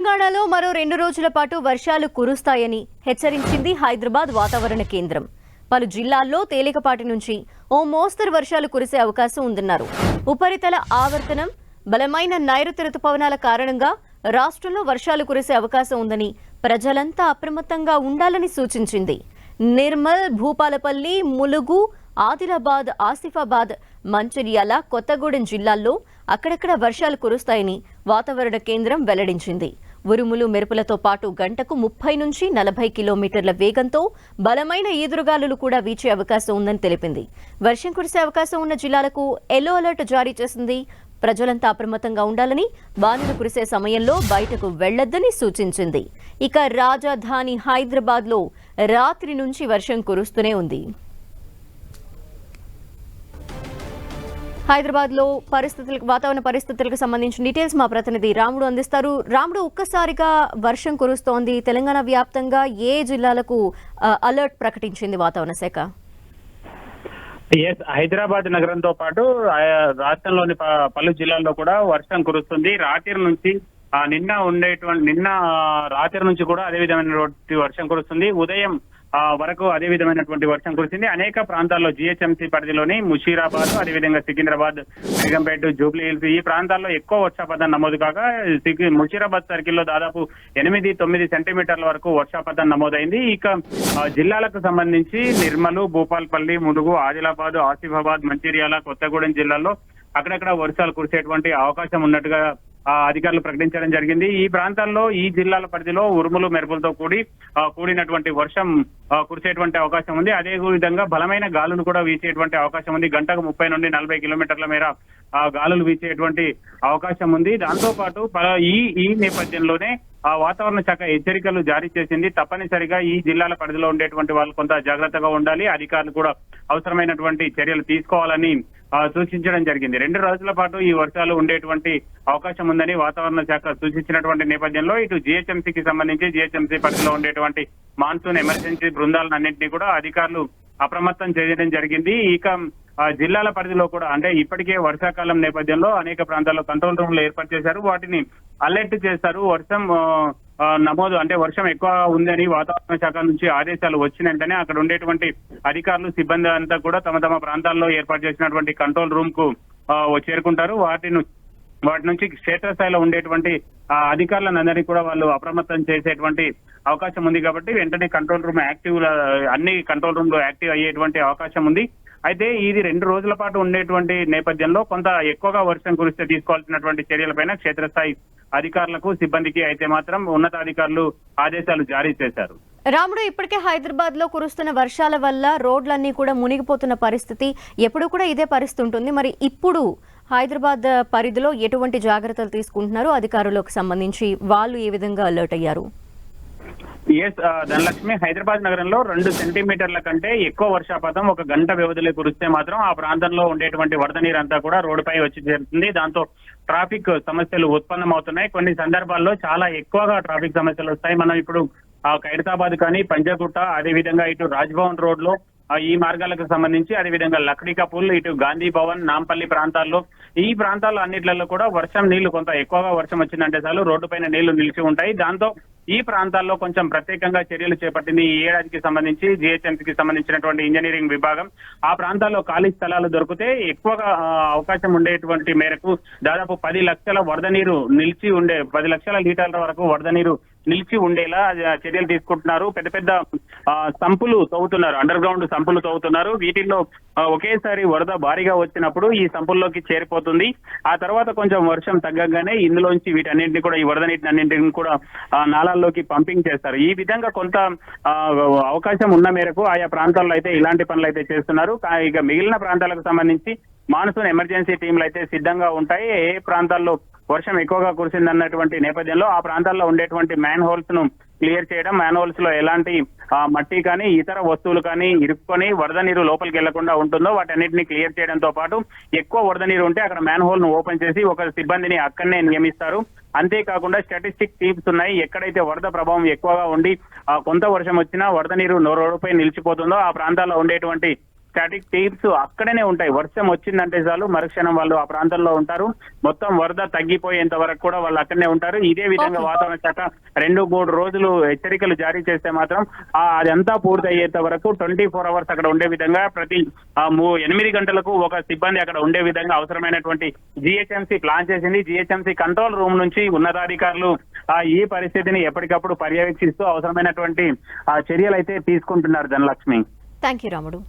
తెలంగాణలో మరో 2 రోజుల పాటు వర్షాలు కురుస్తాయని హెచ్చరించింది హైదరాబాద్ వాతావరణ కేంద్రం. పలు జిల్లాల్లో తేలికపాటి నుంచి ఓ మోస్తరు వర్షాలు కురిసే అవకాశం ఉందన్నారు. ఉపరితల ఆవర్తనం, బలమైన నైరుతి రుతుపవనాల కారణంగా రాష్ట్రంలో వర్షాలు కురిసే అవకాశం ఉందని ప్రజలంతా అప్రమత్తంగా ఉండాలని సూచించింది. నిర్మల్, భూపాలపల్లి, ములుగు, ఆదిలాబాద్, ఆసిఫాబాద్, మంచిర్యాల, కొత్తగూడెం జిల్లాల్లో అక్కడక్కడ వర్షాలు కురుస్తాయని వాతావరణ కేంద్రం వెల్లడించింది. ఉరుములు, మెరుపులతో పాటు గంటకు 30 నుంచి 40 కిలోమీటర్ల వేగంతో బలమైన ఈదురుగాలులు కూడా వీచే అవకాశం ఉందని తెలిపింది. వర్షం కురిసే అవకాశం ఉన్న జిల్లాలకు ఎల్లో అలర్ట్ జారీ చేసింది. ప్రజలంతా అప్రమత్తంగా ఉండాలని, వానలు కురిసే సమయంలో బయటకు వెళ్లొద్దని సూచించింది. ఇక రాజధాని హైదరాబాద్లో రాత్రి నుంచి వర్షం కురుస్తూనే ఉంది. హైదరాబాద్ లో వాతావరణ పరిస్థితులకు సంబంధించిన డీటెయిల్స్ మా ప్రతినిధి రాముడు అందిస్తారు. రాముడు, ఒక్కసారిగా వర్షం కురుస్తోంది. తెలంగాణ వ్యాప్తంగా ఏ జిల్లాలకు అలర్ట్ ప్రకటించింది వాతావరణ శాఖ? హైదరాబాద్ నగరంతో పాటు రాష్ట్రంలోని పలు జిల్లాల్లో కూడా వర్షం కురుస్తుంది. రాత్రి నుంచి నిన్న రాత్రి నుంచి కూడా అదే విధమైనటువంటి వర్షం కురుస్తుంది. ఉదయం వరకు అదే విధమైనటువంటి వర్షం కురిసింది. అనేక ప్రాంతాల్లో జిహెచ్ఎంసీ పరిధిలోని ముషీరాబాద్, అదేవిధంగా సికింద్రాబాద్, బేగంపేట, జూబ్లీ హిల్స్ ఈ ప్రాంతాల్లో ఎక్కువ వర్షపాతం నమోదు కాగా ముషీరాబాద్ సర్కిల్లో దాదాపు 8-9 సెంటీమీటర్ల వరకు వర్షపాతం నమోదైంది. ఇక జిల్లాలకు సంబంధించి నిర్మల్, భూపాల్పల్లి, ములుగు, ఆదిలాబాద్, ఆసిఫాబాద్, మంచిర్యాల, కొత్తగూడెం జిల్లాల్లో అక్కడక్కడ వర్షాలు కురిసేటువంటి అవకాశం ఉన్నట్టుగా అధికారులు ప్రకటించడం జరిగింది. ఈ ప్రాంతాల్లో, ఈ జిల్లాల పరిధిలో ఉరుములు, మెరుపులతో కూడినటువంటి వర్షం కురిసేటువంటి అవకాశం ఉంది. అదే విధంగా బలమైన గాలులు కూడా వీచేటువంటి అవకాశం ఉంది. గంటకు 30 నుండి 40 కిలోమీటర్ల మేర గాలులు వీచేటువంటి అవకాశం ఉంది. దాంతో పాటు ఈ నేపథ్యంలోనే వాతావరణ శాఖ హెచ్చరికలు జారీ చేసింది. తప్పనిసరిగా ఈ జిల్లాల పరిధిలో ఉండేటువంటి వాళ్ళు కొంత జాగ్రత్తగా ఉండాలి. అధికారులు కూడా అవసరమైనటువంటి చర్యలు తీసుకోవాలని సూచించడం జరిగింది. 2 రోజుల పాటు ఈ వర్షాలు ఉండేటువంటి అవకాశం ఉందని వాతావరణ శాఖ సూచించినటువంటి నేపథ్యంలో ఇటు జిహెచ్ఎంసీకి సంబంధించి జిహెచ్ఎంసీ పరిధిలో ఉండేటువంటి మాన్సూన్ ఎమర్జెన్సీ బృందాలన్నింటినీ కూడా అధికారులు అప్రమత్తం చేయడం జరిగింది. ఇక జిల్లాల పరిధిలో కూడా అంటే ఇప్పటికే వర్షాకాలం నేపథ్యంలో అనేక ప్రాంతాల్లో కంట్రోల్ రూమ్లు ఏర్పాటు చేశారు. వాటిని అలర్ట్ చేస్తారు. వర్షం ఎక్కువ ఉందని వాతావరణ శాఖ నుంచి ఆదేశాలు వచ్చినంటనే అక్కడ ఉండేటువంటి అధికారులు, సిబ్బంది అంతా కూడా తమ తమ ప్రాంతాల్లో ఏర్పాటు చేసినటువంటి కంట్రోల్ రూమ్ కు చేరుకుంటారు. వాటి నుంచి క్షేత్రస్థాయిలో ఉండేటువంటి అధికారులందరినీ కూడా వాళ్ళు అప్రమత్తం చేసేటువంటి అవకాశం ఉంది. కాబట్టి వెంటనే అన్ని కంట్రోల్ రూమ్ లో యాక్టివ్ అయ్యేటువంటి అవకాశం ఉంది. అయితే ఇది 2 రోజుల పాటు ఉండేటువంటి నేపథ్యంలో కొంత ఎక్కువగా వర్షం కురిస్తే తీసుకోవాల్సినటువంటి చర్యలపైన క్షేత్రస్థాయి అధికారులకు, సిబ్బందికి అయితే మాత్రం ఉన్నతాధికారులు ఆదేశాలు జారీ చేశారు. రాముడు, ఇప్పటికే హైదరాబాద్ లో కురుస్తున్న వర్షాల వల్ల రోడ్లన్నీ కూడా మునిగిపోతున్న పరిస్థితి, ఎప్పుడు కూడా ఇదే పరిస్థితి ఉంటుంది. మరి ఇప్పుడు హైదరాబాద్ పరిధిలో ఎటువంటి జాగ్రత్తలు తీసుకుంటున్నారు అధికారులకు సంబంధించి? వాళ్ళు ఏ విధంగా అలర్ట్ అయ్యారు? ధనలక్ష్మి, హైదరాబాద్ నగరంలో 2 సెంటీమీటర్ల కంటే ఎక్కువ వర్షపాతం ఒక గంట వ్యవధిలో కురిస్తే మాత్రం ఆ ప్రాంతంలో ఉండేటువంటి వరద నీరంతా కూడా రోడ్డుపై వచ్చి చేరుతుంది. దాంతో ట్రాఫిక్ సమస్యలు ఉత్పన్నమవుతున్నాయి. కొన్ని సందర్భాల్లో చాలా ఎక్కువగా ట్రాఫిక్ సమస్యలు వస్తాయి. మనం ఇప్పుడు ఖైరతాబాద్ కానీ, పంజాగుట్ట, అదేవిధంగా ఇటు రాజ్భవన్ రోడ్ లో ఈ మార్గాలకు సంబంధించి, అదేవిధంగా లక్డీ కపూల్, ఇటు గాంధీ భవన్, నాంపల్లి ప్రాంతాల్లో ఈ ప్రాంతాల్లో అన్నిట్లలో కూడా నీళ్లు కొంత ఎక్కువగా వర్షం వచ్చిందంటే చాలు రోడ్డు పైన నీళ్లు నిలిచి ఉంటాయి. దాంతో ఈ ప్రాంతాల్లో కొంచెం ప్రత్యేకంగా చర్యలు చేపట్టింది ఈ ఏడాదికి సంబంధించి జిహెచ్ఎంసీకి సంబంధించినటువంటి ఇంజనీరింగ్ విభాగం. ఆ ప్రాంతాల్లో ఖాళీ స్థలాలు దొరికితే ఎక్కువగా అవకాశం ఉండేటువంటి మేరకు దాదాపు 10 లక్షల వరద నీరు 10 లక్షల లీటర్ల వరకు వరద నీరు నిలిచి ఉండేలా చర్యలు తీసుకుంటున్నారు. పెద్ద పెద్ద సంపులు తవ్వుతున్నారు, అండర్ గ్రౌండ్ సంపులు తవ్వుతున్నారు. వీటిల్లో ఒకేసారి వరద భారీగా వచ్చినప్పుడు ఈ సంపుల్లోకి చేరిపోతుంది. ఆ తర్వాత కొంచెం వర్షం తగ్గగానే ఇందులోంచి వీటన్నింటినీ కూడా, ఈ వరద నీటిని అన్నింటిని కూడా నాలాల్లోకి పంపింగ్ చేస్తారు. ఈ విధంగా కొంత అవకాశం ఉన్న మేరకు ఆయా ప్రాంతాల్లో అయితే ఇలాంటి పనులు అయితే చేస్తున్నారు. ఇక మిగిలిన ప్రాంతాలకు సంబంధించి మాన్సూన్ ఎమర్జెన్సీ టీంలు అయితే సిద్ధంగా ఉంటాయి. ఏ ప్రాంతాల్లో వర్షం ఎక్కువగా కురిసిందన్నటువంటి నేపథ్యంలో ఆ ప్రాంతాల్లో ఉండేటువంటి మ్యాన్ హోల్స్ ను క్లియర్ చేయడం, మ్యాన్ హోల్స్ లో ఎలాంటి మట్టి కానీ ఇతర వస్తువులు కానీ ఇరుక్కొని వరద నీరు లోపలికి వెళ్లకుండా ఉంటుందో వాటన్నిటిని క్లియర్ చేయడంతో పాటు ఎక్కువ వరద నీరు ఉంటే అక్కడ మ్యాన్ హోల్ ను ఓపెన్ చేసి ఒక సిబ్బందిని అక్కడనే నియమిస్తారు. అంతేకాకుండా స్టాటిస్టిక్ టీమ్స్ ఉన్నాయి. ఎక్కడైతే వరద ప్రభావం ఎక్కువగా ఉండి కొంత వర్షం వచ్చినా వరద నీరు రోడ్డుపై నిలిచిపోతుందో ఆ ప్రాంతాల్లో ఉండేటువంటి స్టాటిక్ టీమ్స్ అక్కడనే ఉంటాయి. వర్షం వచ్చిందంటే చాలు మరుక్షణం వాళ్ళు ఆ ప్రాంతంలో ఉంటారు. మొత్తం వరద తగ్గిపోయేంత వరకు కూడా వాళ్ళు అక్కడనే ఉంటారు. ఇదే విధంగా వాతావరణ శాఖ 2-3 రోజులు హెచ్చరికలు జారీ చేస్తే మాత్రం అదంతా పూర్తి అయ్యేంత వరకు 24 అవర్స్ అక్కడ ఉండే విధంగా ప్రతి 8 గంటలకు ఒక సిబ్బంది అక్కడ ఉండే విధంగా అవసరమైనటువంటి జిహెచ్ఎంసీ ప్లాన్ చేసింది. జిహెచ్ఎంసీ కంట్రోల్ రూమ్ నుంచి ఉన్నతాధికారులు ఈ పరిస్థితిని ఎప్పటికప్పుడు పర్యవేక్షిస్తూ అవసరమైనటువంటి చర్యలు అయితే తీసుకుంటున్నారు. ధనలక్ష్మి. థ్యాంక్ యూ రాముడు.